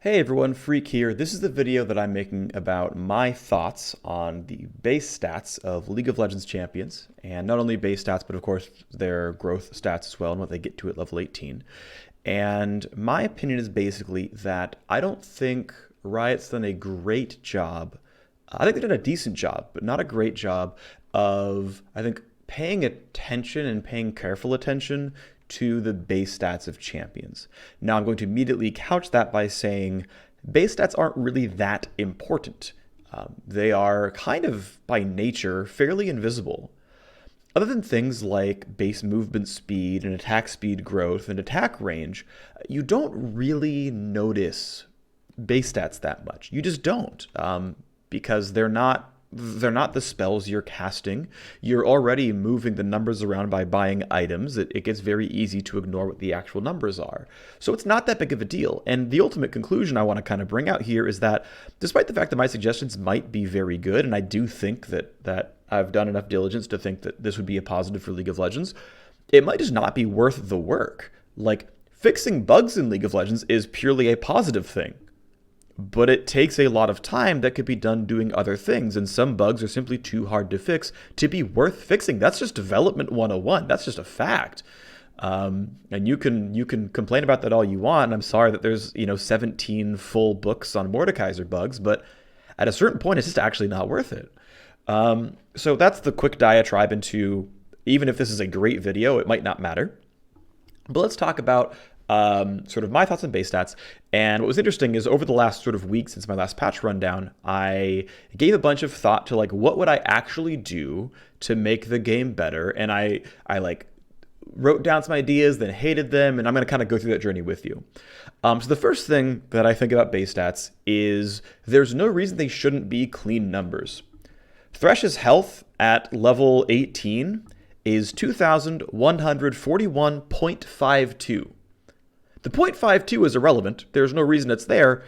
Hey everyone, Phreak here. This is the video that I'm making about my thoughts on the base stats of League of Legends champions, and not only base stats, but of course their growth stats as well and what they get to at level 18. And my opinion is basically that I don't think Riot's done a great job. I think they've done a decent job, but not a great job of, I think, paying attention and paying careful attention to the base stats of champions. Now, I'm going to immediately couch that by saying base stats aren't really that important. They are kind of, by nature, fairly invisible. Other than things like base movement speed and attack speed growth and attack range, you don't really notice base stats that much. You just don't, because they're not the spells you're casting. You're already moving the numbers around by buying items. It gets very easy to ignore what the actual numbers are. So it's not that big of a deal. And the ultimate conclusion I want to kind of bring out here is that despite the fact that my suggestions might be very good, and I do think that I've done enough diligence to think that this would be a positive for League of Legends, it might just not be worth the work. Like, fixing bugs in League of Legends is purely a positive thing. But it takes a lot of time that could be done doing other things, and some bugs are simply too hard to fix to be worth fixing. That's just development 101. That's just a fact. And you can complain about that all you want. And I'm sorry that there's 17 full books on Mordekaiser bugs, but at a certain point, it's just actually not worth it. So that's the quick diatribe into, even if this is a great video, it might not matter. But let's talk about sort of my thoughts on base stats. And what was interesting is over the last sort of week since my last patch rundown, I gave a bunch of thought to like, what would I actually do to make the game better? And I like wrote down some ideas, then hated them, and I'm going to kind of go through that journey with you. So the first thing that I think about base stats is there's no reason they shouldn't be clean numbers. Thresh's health at level 18 is 2,141.52. The 0.52 is irrelevant. There's no reason it's there.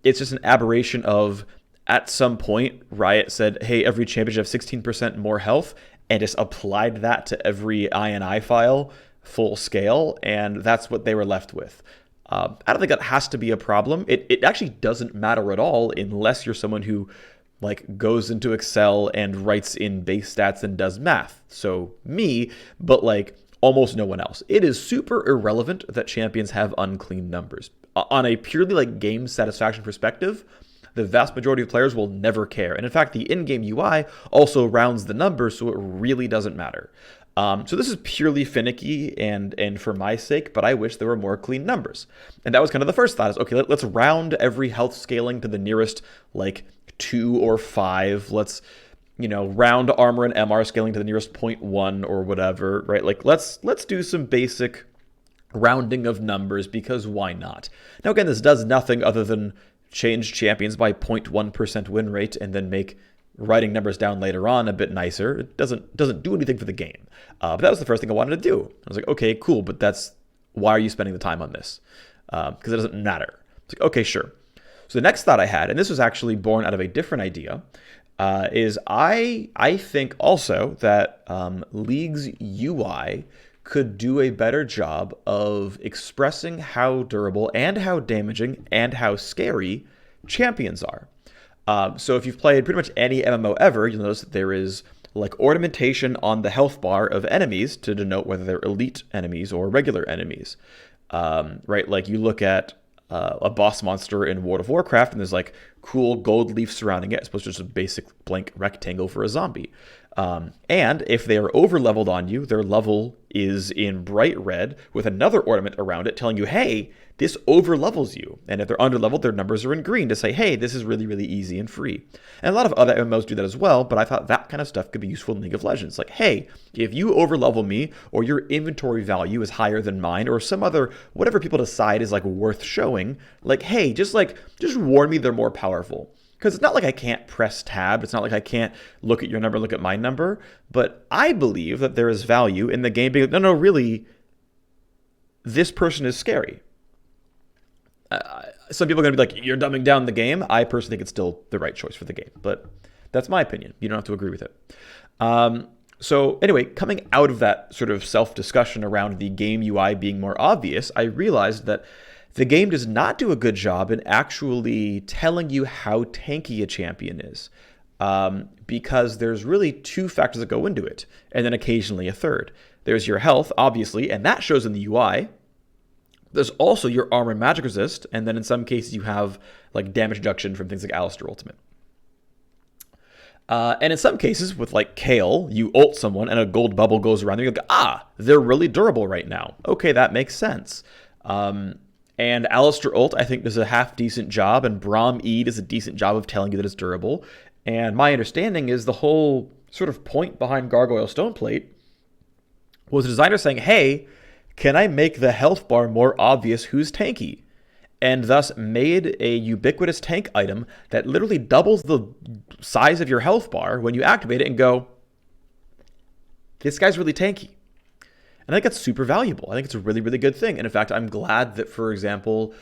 It's just an aberration of, at some point, Riot said, hey, every champion should have 16% more health, and just applied that to every INI file full scale, and that's what they were left with. I don't think that has to be a problem. It actually doesn't matter at all unless you're someone who like goes into Excel and writes in base stats and does math. So me, but like almost no one else. It is super irrelevant that champions have unclean numbers. On a purely like game satisfaction perspective, the vast majority of players will never care. And in fact, the in-game UI also rounds the numbers, so it really doesn't matter. So this is purely finicky and for my sake, but I wish there were more clean numbers. And that was kind of the first thought is, okay, let's round every health scaling to the nearest like 2 or 5. Let's round armor and MR scaling to the nearest 0.1 or whatever, right? Like, let's do some basic rounding of numbers because why not? Now, again, this does nothing other than change champions by 0.1% win rate and then make writing numbers down later on a bit nicer. It doesn't do anything for the game. But that was the first thing I wanted to do. I was like, okay, cool, but why are you spending the time on this? Because it doesn't matter. It's like, okay, sure. So the next thought I had, and this was actually born out of a different idea, is I think also that League's UI could do a better job of expressing how durable and how damaging and how scary champions are. So if you've played pretty much any MMO ever, you'll notice that there is like ornamentation on the health bar of enemies to denote whether they're elite enemies or regular enemies. Right? Like you look at a boss monster in World of Warcraft, and there's like cool gold leaf surrounding it, as opposed to just a basic blank rectangle for a zombie. And if they are over leveled on you, their level is in bright red with another ornament around it telling you, hey, this over levels you. And if they're under leveled, their numbers are in green to say, hey, this is really, really easy and free. And a lot of other MMOs do that as well, but I thought that kind of stuff could be useful in League of Legends. Like, hey, if you over level me, or your inventory value is higher than mine, or some other, whatever people decide is like worth showing, like, hey, just warn me they're more powerful. Because it's not like I can't press tab. It's not like I can't look at your number, look at my number. But I believe that there is value in the game being like, no, really, this person is scary. Some people are going to be like, you're dumbing down the game. I personally think it's still the right choice for the game. But that's my opinion. You don't have to agree with it. So anyway, coming out of that sort of self-discussion around the game UI being more obvious, I realized that the game does not do a good job in actually telling you how tanky a champion is, because there's really two factors that go into it, and then occasionally a third. There's your health, obviously, and that shows in the UI. There's also your armor and magic resist, and then in some cases you have like damage reduction from things like Alistair Ultimate. And in some cases, with like Kale, you ult someone and a gold bubble goes around. You're like, they're really durable right now. Okay, that makes sense. And Alistair ult, I think, does a half-decent job, and Braum E does a decent job of telling you that it's durable. And my understanding is the whole sort of point behind Gargoyle Stoneplate was the designer saying, hey, can I make the health bar more obvious who's tanky? And thus made a ubiquitous tank item that literally doubles the size of your health bar when you activate it and go, this guy's really tanky. And I think that's super valuable. I think it's a really, really good thing. And in fact, I'm glad that, for example,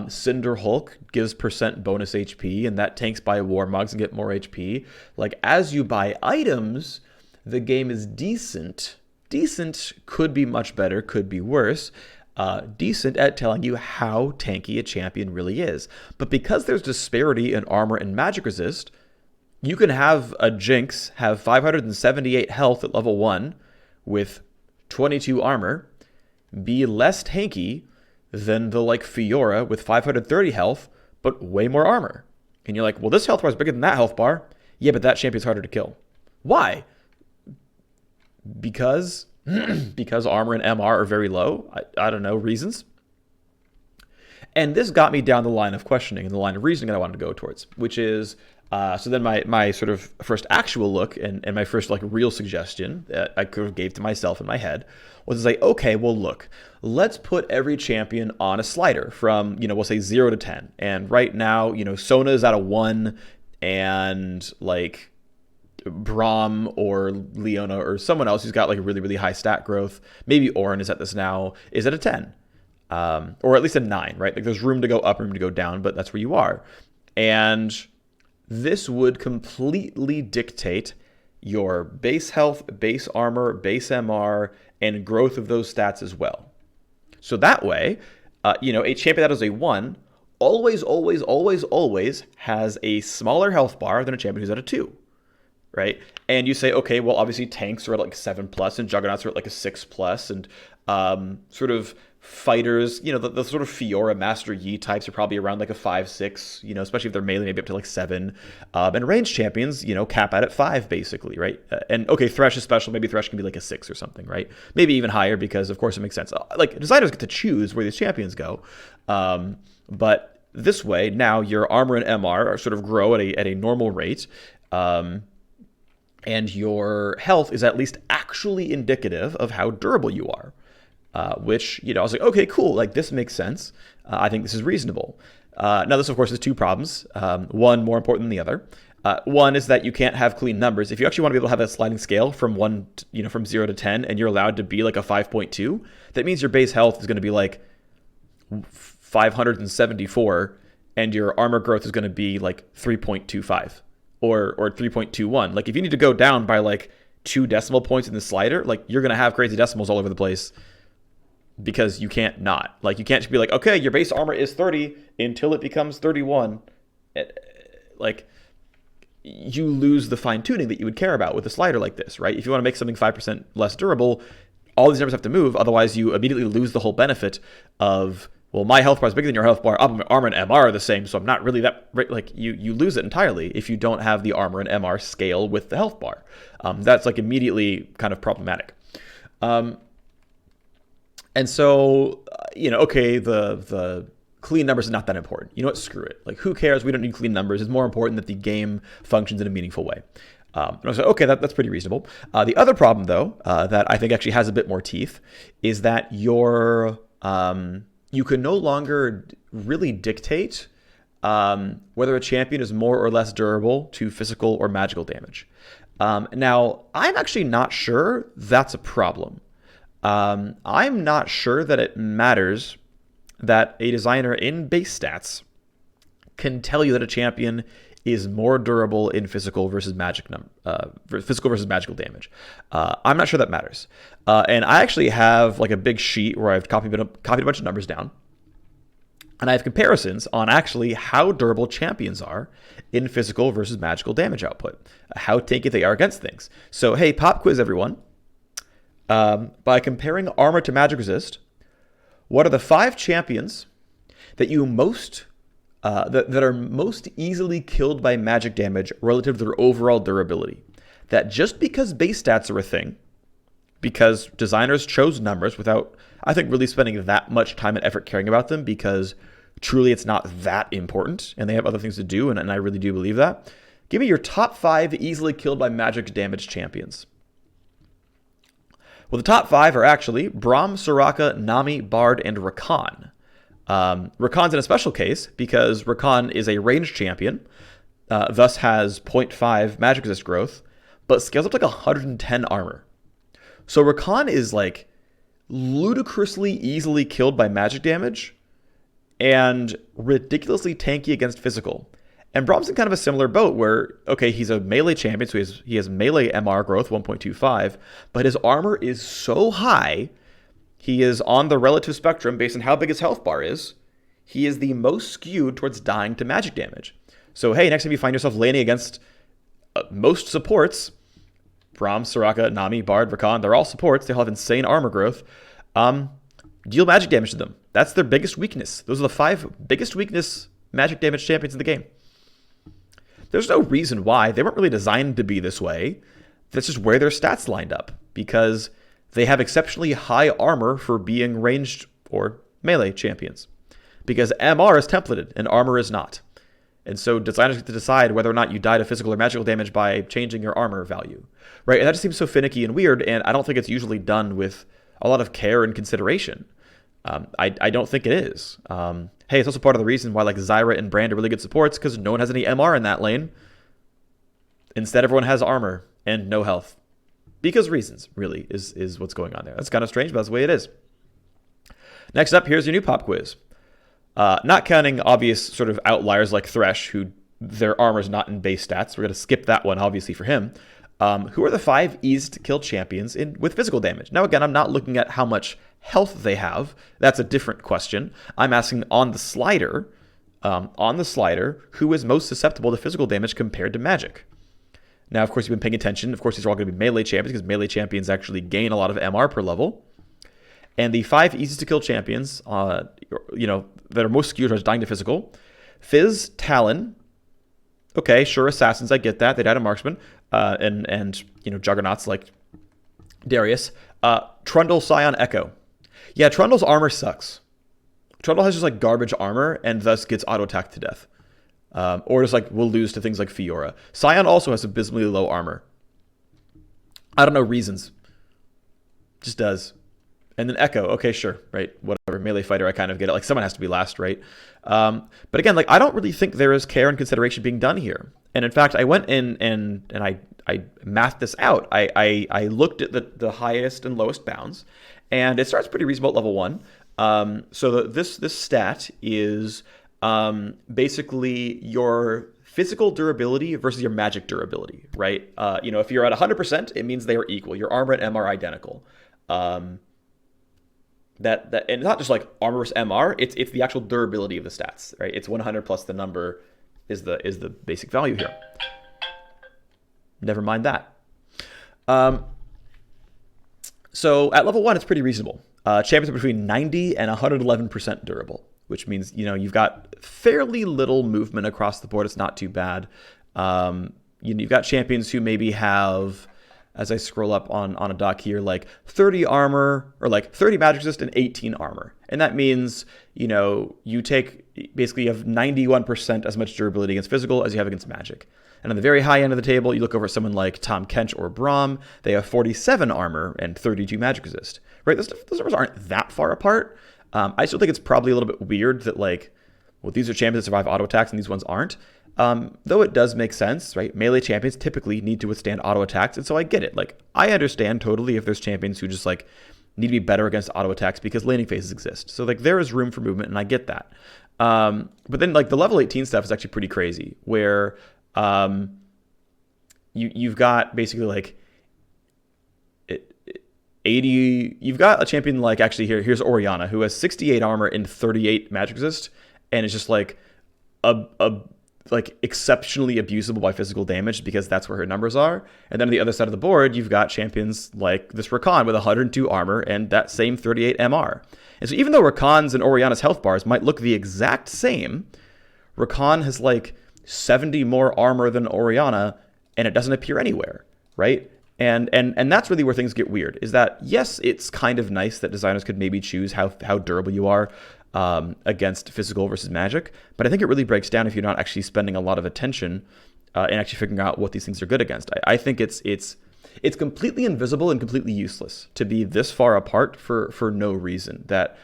Cinder Hulk gives % bonus HP, and that tanks by War Mugs and get more HP. Like, as you buy items, the game is decent. Decent could be much better, could be worse. Decent at telling you how tanky a champion really is. But because there's disparity in armor and magic resist, you can have a Jinx have 578 health at level 1 with 22 armor, be less tanky than the like Fiora with 530 health, but way more armor. And you're like, well, this health bar is bigger than that health bar. Yeah, but that champion's harder to kill. Why? Because armor and MR are very low. I don't know, reasons. And this got me down the line of questioning and the line of reasoning that I wanted to go towards, which is, so then my sort of first actual look and my first like real suggestion that I could have gave to myself in my head was to say, okay, well, look, let's put every champion on a slider from, we'll say 0 to 10. And right now, Sona is at a 1, and like Braum or Leona or someone else who's got like really, really high stat growth, maybe Orin is at this now, is at a 10. Or at least a 9, right? Like there's room to go up, room to go down, but that's where you are. And this would completely dictate your base health, base armor, base MR, and growth of those stats as well. So that way, a champion that is a 1 always, always, always, always has a smaller health bar than a champion who's at a 2, right? And you say, okay, well, obviously tanks are at like 7+, and juggernauts are at like a 6+, and sort of fighters, the sort of Fiora, Master Yi types are probably around like a 5, 6, especially if they're melee, maybe up to like 7. And range champions, cap out at 5, basically, right? And okay, Thresh is special. Maybe Thresh can be like a 6 or something, right? Maybe even higher because, of course, it makes sense. Like, designers get to choose where these champions go. But this way, now your armor and MR are sort of grow at a normal rate. And your health is at least actually indicative of how durable you are. Which, I was like, okay, cool. Like, this makes sense. I think this is reasonable. Now, this, of course, has two problems. One more important than the other. One is that you can't have clean numbers. If you actually want to be able to have a sliding scale from from 0 to 10, and you're allowed to be like a 5.2, that means your base health is going to be like 574, and your armor growth is going to be like 3.25 or 3.21. Like, if you need to go down by like 2 decimal points in the slider, like, you're going to have crazy decimals all over the place. Because you can't not. Like, you can't just be like, okay, your base armor is 30 until it becomes 31. Like, you lose the fine-tuning that you would care about with a slider like this, right? If you want to make something 5% less durable, all these numbers have to move. Otherwise, you immediately lose the whole benefit of, well, my health bar is bigger than your health bar. Armor and MR are the same, so I'm not really that... Right? Like, you lose it entirely if you don't have the armor and MR scale with the health bar. That's, like, immediately kind of problematic. And so, okay, the clean numbers is not that important. You know what? Screw it. Like, who cares? We don't need clean numbers. It's more important that the game functions in a meaningful way. And I was like, okay, that's pretty reasonable. The other problem, though, that I think actually has a bit more teeth is that you can no longer really dictate whether a champion is more or less durable to physical or magical damage. Now, I'm actually not sure that's a problem. I'm not sure that it matters that a designer in base stats can tell you that a champion is more durable in physical versus magical damage. I'm not sure that matters. And I actually have like a big sheet where I've copied a bunch of numbers down. And I have comparisons on actually how durable champions are in physical versus magical damage output, how tanky they are against things. So, hey, pop quiz, everyone. By comparing armor to magic resist, what are the 5 champions that you most that are most easily killed by magic damage relative to their overall durability? That just because base stats are a thing, because designers chose numbers without, I think, really spending that much time and effort caring about them, because truly it's not that important and they have other things to do, and I really do believe that. Give me your top 5 easily killed by magic damage champions. Well, the top 5 are actually Braum, Soraka, Nami, Bard, and Rakan. Rakan's in a special case because Rakan is a ranged champion, thus has 0.5 magic resist growth, but scales up to like 110 armor. So Rakan is like ludicrously easily killed by magic damage and ridiculously tanky against physical. And Braum's in kind of a similar boat where, okay, he's a melee champion, so he has melee MR growth, 1.25, but his armor is so high, he is on the relative spectrum based on how big his health bar is. He is the most skewed towards dying to magic damage. So, hey, next time you find yourself laning against most supports, Braum, Soraka, Nami, Bard, Rakan, they're all supports. They all have insane armor growth. Deal magic damage to them. That's their biggest weakness. Those are the 5 biggest weakness magic damage champions in the game. There's no reason why. They weren't really designed to be this way. That's just where their stats lined up, because they have exceptionally high armor for being ranged or melee champions, because MR is templated and armor is not. And so designers get to decide whether or not you die to physical or magical damage by changing your armor value, right? And that just seems so finicky and weird, and I don't think it's usually done with a lot of care and consideration. I don't think it is. Hey, it's also part of the reason why like Zyra and Brand are really good supports, because no one has any MR in that lane. Instead, everyone has armor and no health. Because reasons, really, is what's going on there. That's kind of strange, but that's the way it is. Next up, here's your new pop quiz. Not counting obvious sort of outliers like Thresh, who their armor is not in base stats. We're going to skip that one, obviously, for him. Who are the 5 easiest to kill champions with physical damage? Now, again, I'm not looking at how much health they have. That's a different question. I'm asking on the slider, who is most susceptible to physical damage compared to magic? Now, of course, you've been paying attention. Of course, these are all going to be melee champions, because melee champions actually gain a lot of MR per level. And the 5 easiest to kill champions, that are most skewed towards dying to physical: Fizz, Talon. Okay, sure, assassins, I get that. They died to marksman. And juggernauts like Darius. Trundle, Scion, Echo. Yeah, Trundle's armor sucks. Trundle has just like garbage armor and thus gets auto attacked to death. Or just like will lose to things like Fiora. Scion also has abysmally low armor. I don't know reasons. Just does. And then Echo, okay, sure, right, whatever, melee fighter, I kind of get it. Like, someone has to be last, right? But again, like, I don't really think there is care and consideration being done here. And in fact, I went in and I mathed this out. I looked at the highest and lowest bounds, and it starts pretty reasonable at level 1. So this stat is basically your physical durability versus your magic durability, right? If you're at 100%, it means they are equal. Your armor and MR are identical. That and not just like armor versus MR, it's the actual durability of the stats, right? It's 100 plus the number is the basic value here. Never mind that. So at level 1, it's pretty reasonable. Champions are between 90 and 111% durable, which means you've got fairly little movement across the board. It's not too bad. You've got champions who maybe have, as I scroll up on a dock here, like 30 armor or like 30 magic resist and 18 armor. And that means, you take basically you have 91% as much durability against physical as you have against magic. And on the very high end of the table, you look over at someone like Tom Kench or Braum. They have 47 armor and 32 magic resist, right? Those numbers aren't that far apart. I still think it's probably a little bit weird that these are champions that survive auto attacks and these ones aren't. Though it does make sense, right? Melee champions typically need to withstand auto attacks, and so I get it. I understand totally if there's champions who just need to be better against auto attacks because laning phases exist. So there is room for movement, and I get that. But then the level 18 stuff is actually pretty crazy, where you've got basically 80. You've got a champion here's Orianna, who has 68 armor and 38 magic resist, and it's just like a like exceptionally abusable by physical damage because that's where her numbers are. And then on the other side of the board, you've got champions like this Rakan with 102 armor and that same 38 MR. And so even though Rakan's and Orianna's health bars might look the exact same, Rakan has like 70 more armor than Orianna, and it doesn't appear anywhere, right? And that's really where things get weird, is that, yes, it's kind of nice that designers could maybe choose how durable you are against physical versus magic, but I think it really breaks down if you're not actually spending a lot of attention and actually figuring out what these things are good against. I think it's completely invisible and completely useless to be this far apart for no reason. That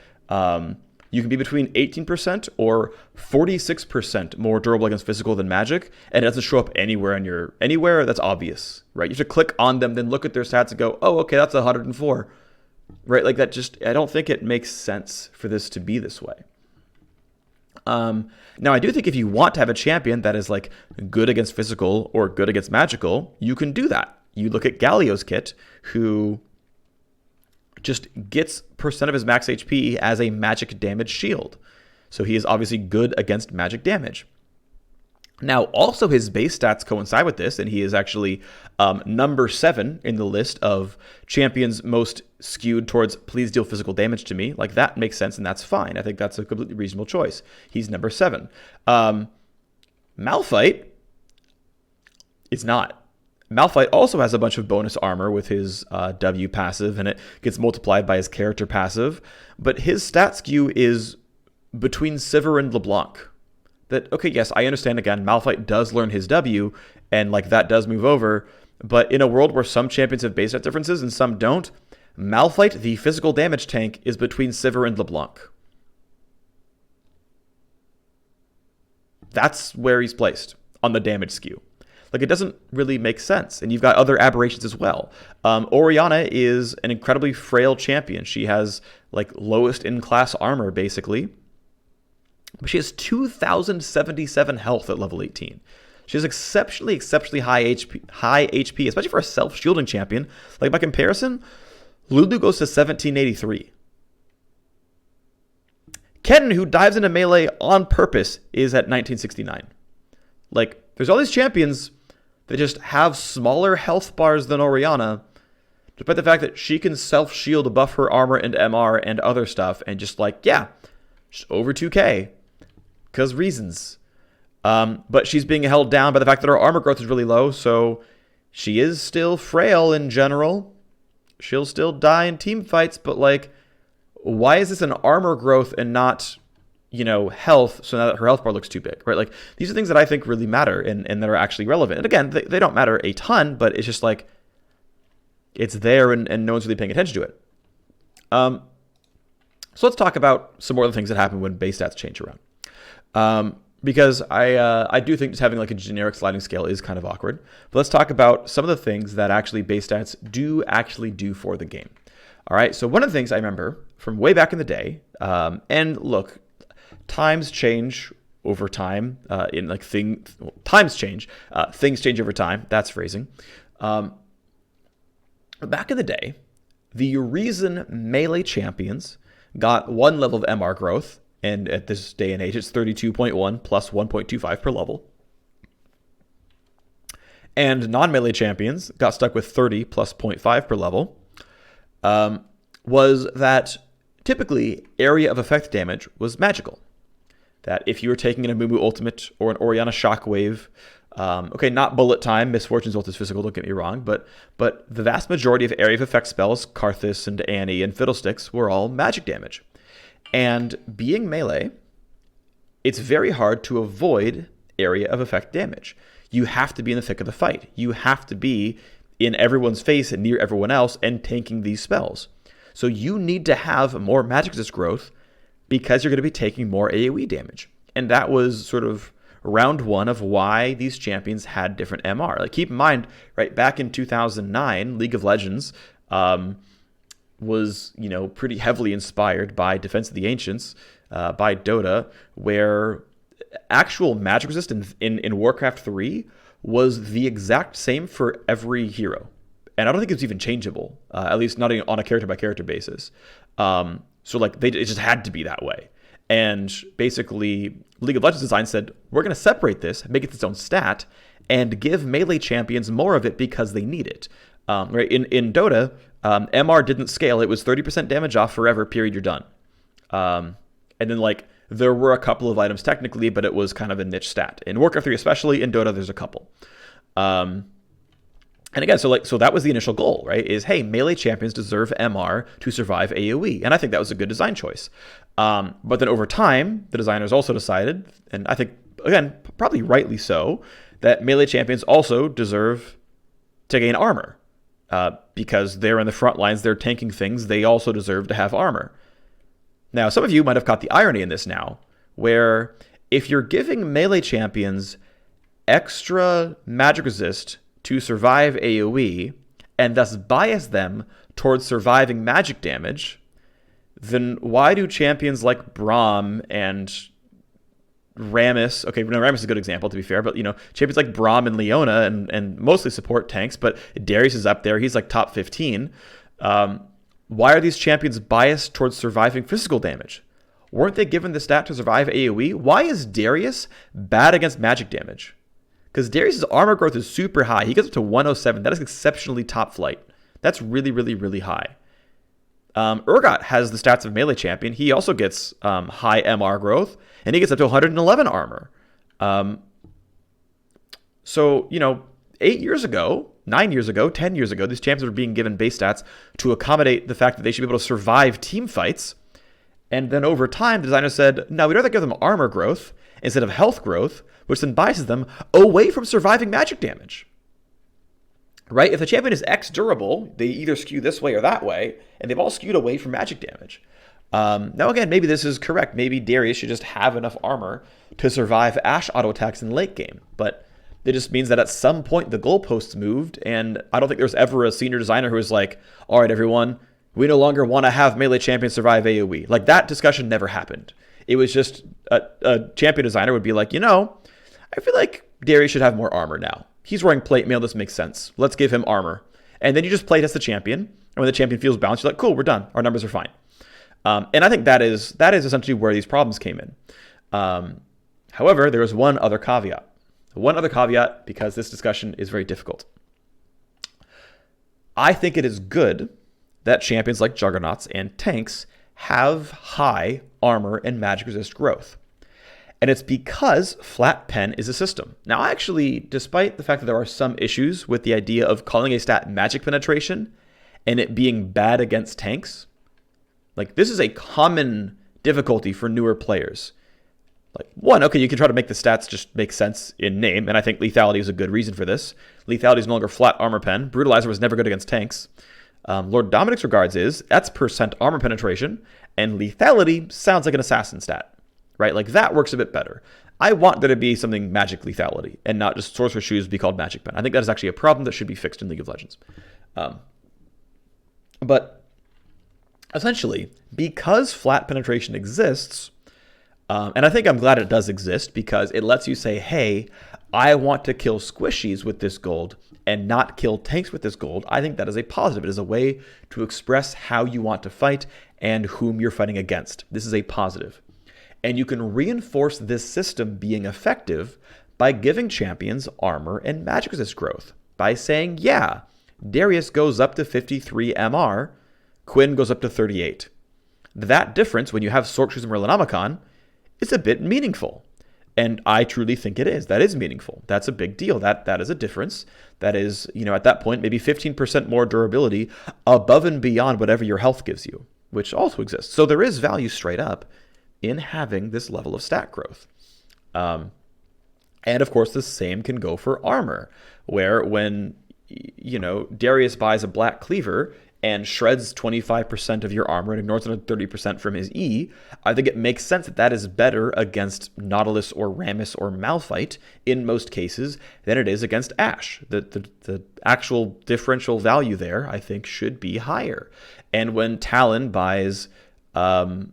you can be between 18% or 46% more durable against physical than magic, and it doesn't show up anywhere that's obvious, right? You have to click on them, then look at their stats and go, oh, okay, that's 104, right? Like that I don't think it makes sense for this to be this way. Now, I do think if you want to have a champion that is like good against physical or good against magical, you can do that. You look at Galio's kit, who just gets percent of his max HP as a magic damage shield. So he is obviously good against magic damage. Now, also his base stats coincide with this, and he is actually number 7 in the list of champions most skewed towards please deal physical damage to me. Like, that makes sense, and that's fine. I think that's a completely reasonable choice. He's number 7. Malphite is not. Malphite also has a bunch of bonus armor with his W passive, and it gets multiplied by his character passive. But his stat skew is between Sivir and LeBlanc. That, okay, yes, I understand, again, Malphite does learn his W, and like that does move over. But in a world where some champions have base stat differences and some don't, Malphite, the physical damage tank, is between Sivir and LeBlanc. That's where he's placed on the damage skew. Like, it doesn't really make sense. And you've got other aberrations as well. Orianna is an incredibly frail champion. She has, like, lowest in-class armor, basically. But she has 2,077 health at level 18. She has exceptionally high HP, especially for a self-shielding champion. Like, by comparison, Lulu goes to 1,783. Kennen, who dives into melee on purpose, is at 1969. Like, there's all these champions that just have smaller health bars than Orianna, despite the fact that she can self-shield, buff her armor and MR and other stuff, and just like, yeah, just over 2k, because reasons. But she's being held down by the fact that her armor growth is really low, so she is still frail in general. She'll still die in team fights, but like, why is this an armor growth and not, health, so now that her health bar looks too big, right? Like, these are things that I think really matter and that are actually relevant. And again, they don't matter a ton, but it's just like, it's there and no one's really paying attention to it. So let's talk about some more of the things that happen when base stats change around. Because I do think just having like a generic sliding scale is kind of awkward. But let's talk about some of the things that actually base stats do for the game. All right, so one of the things I remember from way back in the day, and look, times change over time. Times change. Things change over time. That's phrasing. Back in the day, the reason melee champions got one level of MR growth, and at this day and age, it's 32.1 plus 1.25 per level, and non-melee champions got stuck with 30 plus 0.5 per level, was that typically area of effect damage was magical. That if you were taking an Amumu Ultimate or an Orianna Shockwave, not Bullet Time, Misfortune's ult is physical, don't get me wrong, but the vast majority of area of effect spells, Karthus and Annie and Fiddlesticks, were all magic damage. And being melee, it's very hard to avoid area of effect damage. You have to be in the thick of the fight. You have to be in everyone's face and near everyone else and tanking these spells. So you need to have more magic resist growth because you're going to be taking more AoE damage. And that was sort of round one of why these champions had different MR. Like, keep in mind, right, back in 2009, League of Legends was, pretty heavily inspired by Defense of the Ancients, by Dota, where actual magic resist in Warcraft 3 was the exact same for every hero. And I don't think it's even changeable, at least not on a character-by-character basis. So, like, it just had to be that way. And basically, League of Legends Design said, we're going to separate this, make it its own stat, and give melee champions more of it because they need it. Right? In Dota, MR didn't scale. It was 30% damage off forever, period, you're done. And then, like, there were a couple of items technically, but it was kind of a niche stat. In Warcraft 3 especially, in Dota, there's a couple. And again, so that was the initial goal, right? Is, hey, melee champions deserve MR to survive AoE. And I think that was a good design choice. But then over time, the designers also decided, and I think, again, probably rightly so, that melee champions also deserve to gain armor. Because they're in the front lines, they're tanking things, they also deserve to have armor. Now, some of you might have caught the irony in this now, where if you're giving melee champions extra magic resist to survive AoE, and thus bias them towards surviving magic damage, then why do champions like Braum and Rammus, okay, no, Rammus is a good example to be fair, but champions like Braum and Leona and mostly support tanks, but Darius is up there, he's like top 15. Why are these champions biased towards surviving physical damage? Weren't they given the stat to survive AoE? Why is Darius bad against magic damage? Because Darius' armor growth is super high. He gets up to 107. That is exceptionally top flight. That's really, really, really high. Urgot has the stats of melee champion. He also gets high MR growth, and he gets up to 111 armor. So, 8 years ago, 9 years ago, 10 years ago, these champions were being given base stats to accommodate the fact that they should be able to survive team fights. And then over time, the designers said, no, we'd rather give them armor growth instead of health growth, which then biases them away from surviving magic damage. Right? If the champion is X durable, they either skew this way or that way, and they've all skewed away from magic damage. Now, again, maybe this is correct. Maybe Darius should just have enough armor to survive Ashe auto attacks in the late game. But it just means that at some point the goalposts moved, and I don't think there's ever a senior designer who was like, all right, everyone, we no longer want to have melee champions survive AoE. Like, that discussion never happened. It was just a champion designer would be like, I feel like Darius should have more armor now. He's wearing plate mail. This makes sense. Let's give him armor. And then you just play test the champion. And when the champion feels balanced, you're like, cool, we're done. Our numbers are fine. And I think that is essentially where these problems came in. However, there is one other caveat. One other caveat, because this discussion is very difficult. I think it is good that champions like Juggernauts and tanks have high armor and magic resist growth. And it's because flat pen is a system. Now, actually, despite the fact that there are some issues with the idea of calling a stat magic penetration and it being bad against tanks, like, this is a common difficulty for newer players. Like, one, okay, you can try to make the stats just make sense in name, and I think lethality is a good reason for this. Lethality is no longer flat armor pen. Brutalizer was never good against tanks. Lord Dominic's regards that's percent armor penetration, and lethality sounds like an assassin stat. Right? Like, that works a bit better. I want there to be something magic lethality and not just Sorcerer's Shoes be called magic pen. I think that is actually a problem that should be fixed in League of Legends. But essentially, because flat penetration exists, and I think I'm glad it does exist because it lets you say, hey, I want to kill squishies with this gold and not kill tanks with this gold. I think that is a positive. It is a way to express how you want to fight and whom you're fighting against. This is a positive. And you can reinforce this system being effective by giving champions armor and magic resist growth. By saying, yeah, Darius goes up to 53 MR, Quinn goes up to 38. That difference, when you have Sorcerers and Merlinomicon, is a bit meaningful. And I truly think it is. That is meaningful. That's a big deal. That is a difference. That is, at that point, maybe 15% more durability above and beyond whatever your health gives you, which also exists. So there is value straight up in having this level of stat growth. And of course, the same can go for armor, where when, Darius buys a Black Cleaver and shreds 25% of your armor and ignores another 30% from his E, I think it makes sense that is better against Nautilus or Rammus or Malphite in most cases than it is against Ashe. The actual differential value there, I think, should be higher. And when Talon buys his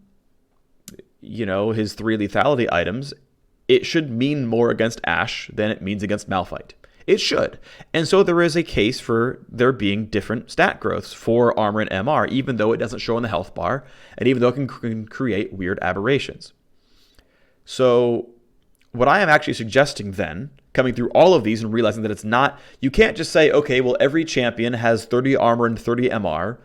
3 lethality items, it should mean more against Ashe than it means against Malphite. It should. And so there is a case for there being different stat growths for armor and MR, even though it doesn't show in the health bar, and even though it can create weird aberrations. So what I am actually suggesting then, coming through all of these and realizing that it's not, you can't just say, okay, well, every champion has 30 armor and 30 MR,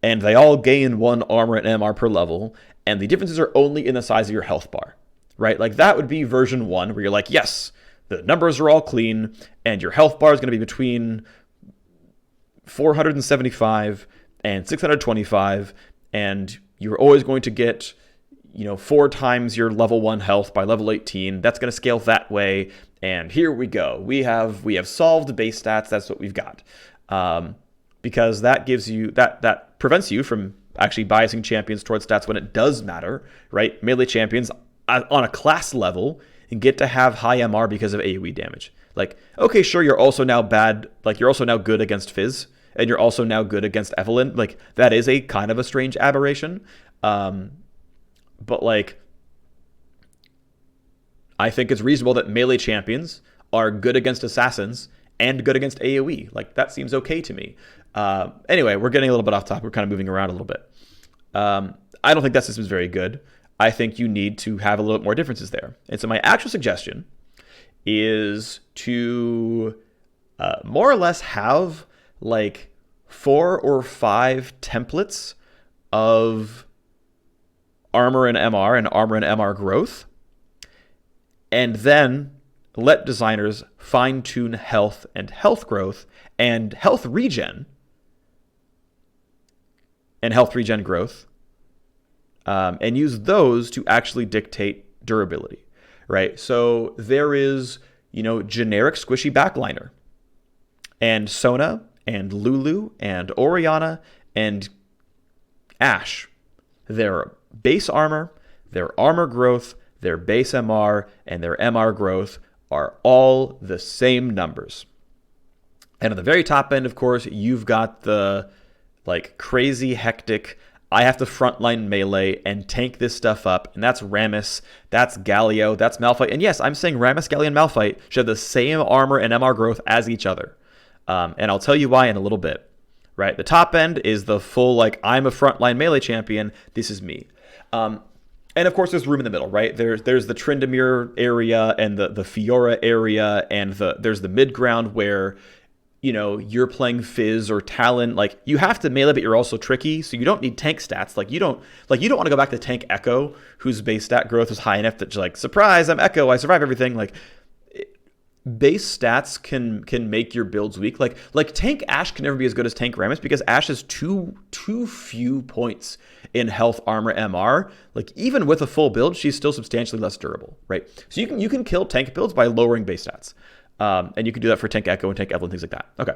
and they all gain 1 armor and MR per level, and the differences are only in the size of your health bar, right? Like that would be version 1, where you're like, yes, the numbers are all clean, and your health bar is going to be between 475 and 625, and you're always going to get 4 times your level 1 health by level 18. That's going to scale that way. And here we go. We have solved base stats. That's what we've got. Because that gives you that prevents you from actually biasing champions towards stats when it does matter, right? Melee champions on a class level get to have high MR because of AoE damage. Like, okay, sure, you're also now bad. Like, you're also now good against Fizz, and you're also now good against Evelyn. Like, that is a kind of a strange aberration. But like, I think it's reasonable that melee champions are good against assassins and good against AoE. Like, that seems okay to me. Anyway, we're getting a little bit off topic. We're kind of moving around a little bit. I don't think that system is very good. I think you need to have a little bit more differences there. And so my actual suggestion is to more or less have like 4 or 5 templates of armor and MR growth, and then let designers fine-tune health and health growth and health regen growth, and use those to actually dictate durability, right? So there is, generic squishy backliner, and Sona and Lulu and Orianna and Ashe. Their base armor, their armor growth, their base MR, and their MR growth are all the same numbers. And at the very top end, of course, you've got the like crazy hectic, I have to frontline melee and tank this stuff up. And that's Rammus, that's Galio, that's Malphite. And yes, I'm saying Rammus, Galio, and Malphite should have the same armor and MR growth as each other. And I'll tell you why in a little bit. Right? The top end is the full, like, I'm a frontline melee champion, this is me. And of course, there's room in the middle, right? There's the Tryndamere area and the Fiora area, and there's the mid ground where, you're playing Fizz or Talon. Like, you have to melee, but you're also tricky, so you don't need tank stats. Like, you don't want to go back to tank Echo, whose base stat growth is high enough that you're like, surprise, I'm Echo, I survive everything. Like, base stats can make your builds weak. Like tank Ashe can never be as good as tank Rammus because Ashe has too few points in health, armor, MR. Like, even with a full build, she's still substantially less durable, right? So you can kill tank builds by lowering base stats. And you can do that for tank Echo and tank Evelyn, things like that. Okay,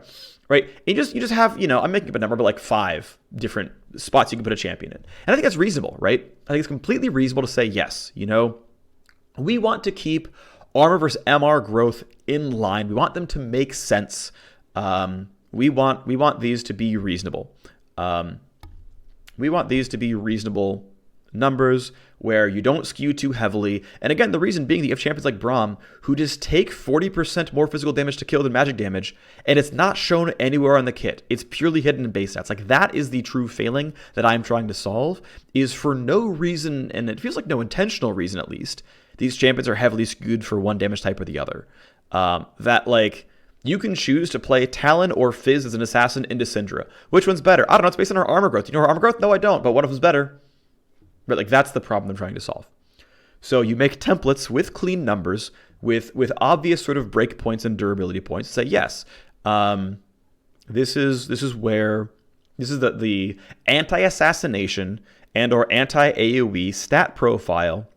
right? And you just have, I'm making up a number, but like 5 different spots you can put a champion in. And I think that's reasonable, right? I think it's completely reasonable to say, yes, we want to keep armor versus MR growth in line. We want them to make sense. We want these to be reasonable. We want these to be reasonable numbers where you don't skew too heavily. And again, the reason being that you have champions like Braum who just take 40% more physical damage to kill than magic damage, and it's not shown anywhere on the kit. It's purely hidden in base stats. Like, that is the true failing that I'm trying to solve, is for no reason, and it feels like no intentional reason at least, these champions are heavily skewed for one damage type or the other. That, like, you can choose to play Talon or Fizz as an assassin into Syndra. Which one's better? I don't know. It's based on her armor growth. You know her armor growth? No, I don't. But one of them's better. But, like, that's the problem I'm trying to solve. So you make templates with clean numbers, with obvious sort of breakpoints and durability points. Say, yes, this is the anti-assassination and or anti-AoE stat profile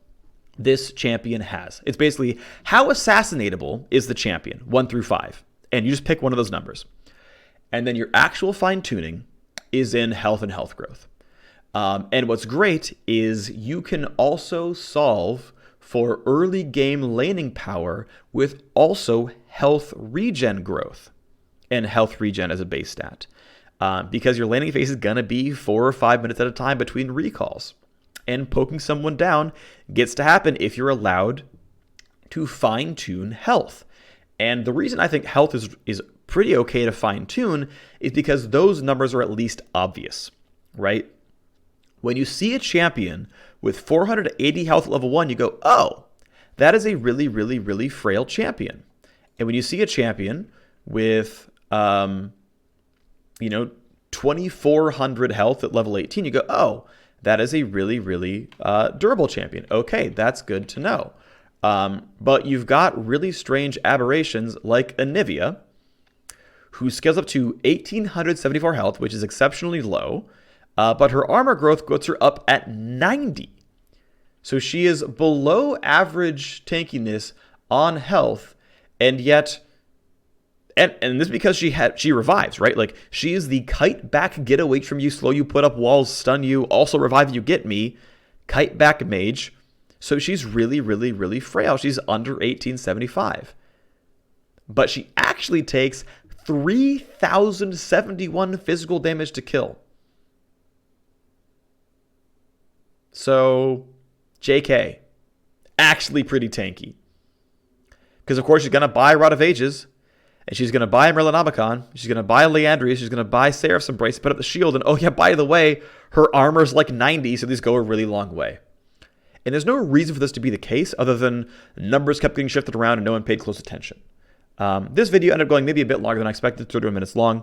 this champion has. It's basically how assassinatable is the champion, 1 through 5. And you just pick one of those numbers. And then your actual fine-tuning is in health and health growth. And what's great is you can also solve for early game laning power with also health regen growth and health regen as a base stat. Because your laning phase is going to be 4 or 5 minutes at a time between recalls. And poking someone down gets to happen if you're allowed to fine-tune health. And the reason I think health is pretty okay to fine-tune is because those numbers are at least obvious, right? When you see a champion with 480 health at level 1, you go, oh, that is a really, really, really frail champion. And when you see a champion with, 2,400 health at level 18, you go, oh, that is a really, really durable champion. Okay, that's good to know. But you've got really strange aberrations like Anivia, who scales up to 1,874 health, which is exceptionally low, but her armor growth gets her up at 90. So she is below average tankiness on health, and yet, and this is because she revives, right? Like, she is the kite back, get away from you, slow you, put up walls, stun you, also revive you, get me, kite back mage. So she's really, really, really frail. She's under 1875. But she actually takes 3,071 physical damage to kill. So, JK, actually pretty tanky. Because, of course, she's going to buy Rod of Ages, and she's going to buy Merlinobicon, she's going to buy Leandria, she's going to buy Seraph's Embrace, put up the shield, and oh yeah, by the way, her armor's like 90, so these go a really long way. And there's no reason for this to be the case other than numbers kept getting shifted around and no one paid close attention. This video ended up going maybe a bit longer than I expected, 31 minutes long,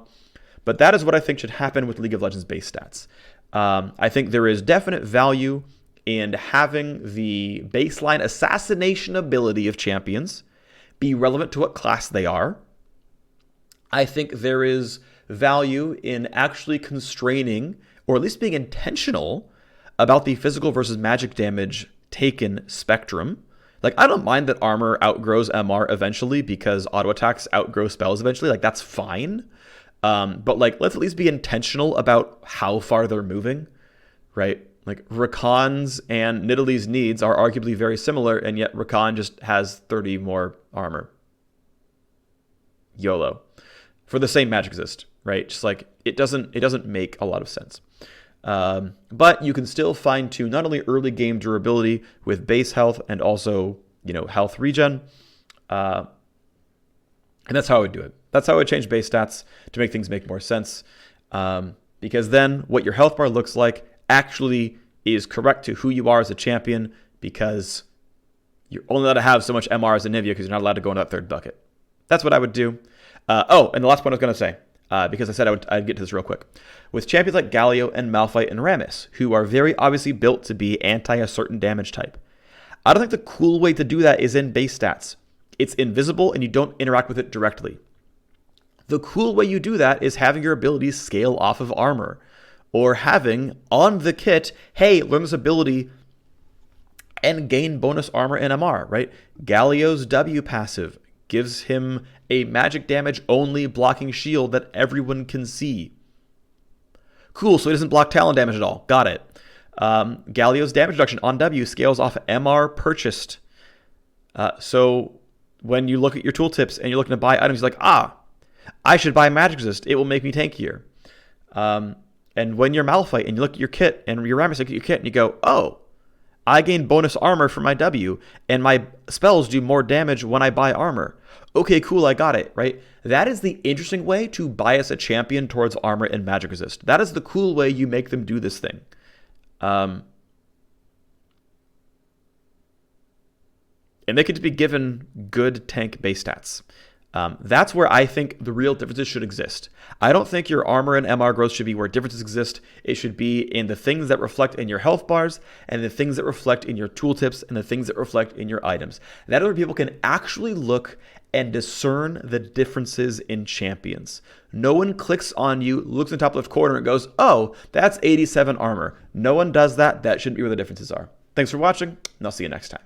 but that is what I think should happen with League of Legends base stats. I think there is definite value in having the baseline assassination ability of champions be relevant to what class they are. I think there is value in actually constraining, or at least being intentional, about the physical versus magic damage taken spectrum. Like, I don't mind that armor outgrows MR eventually because auto attacks outgrow spells eventually. Like, that's fine. But, like, let's at least be intentional about how far they're moving, right? Like, Rakan's and Nidalee's needs are arguably very similar, and yet Rakan just has 30 more armor. YOLO. For the same magic resist, right? Just like, it doesn't make a lot of sense. But you can still fine tune not only early game durability with base health and also, health regen. And that's how I would do it. That's how I would change base stats to make things make more sense. Because then what your health bar looks like actually is correct to who you are as a champion, because you're only allowed to have so much MR as Anivia because you're not allowed to go into that third bucket. That's what I would do. And the last point I was going to say, because I said I'd get to this real quick. With champions like Galio and Malphite and Rammus, who are very obviously built to be anti a certain damage type, I don't think the cool way to do that is in base stats. It's invisible and you don't interact with it directly. The cool way you do that is having your abilities scale off of armor, or having on the kit, hey, learn this ability and gain bonus armor and MR, right? Galio's W passive gives him a magic damage only blocking shield that everyone can see. Cool, so he doesn't block Talon damage at all. Got it. Galio's damage reduction on W scales off MR purchased. So when you look at your tooltips and you're looking to buy items, you're like, I should buy Magic Resist. It will make me tankier. And when you're Malphite and you look at your kit and your Rammus look at your kit and you go, oh, I gain bonus armor for my W, and my spells do more damage when I buy armor. Okay, cool, I got it, right? That is the interesting way to bias a champion towards armor and magic resist. That is the cool way you make them do this thing. And they could be given good tank base stats. That's where I think the real differences should exist. I don't think your armor and MR growth should be where differences exist. It should be in the things that reflect in your health bars, and the things that reflect in your tooltips, and the things that reflect in your items. That way people can actually look and discern the differences in champions. No one clicks on you, looks in the top left corner, and goes, oh, that's 87 armor. No one does that. That shouldn't be where the differences are. Thanks for watching, and I'll see you next time.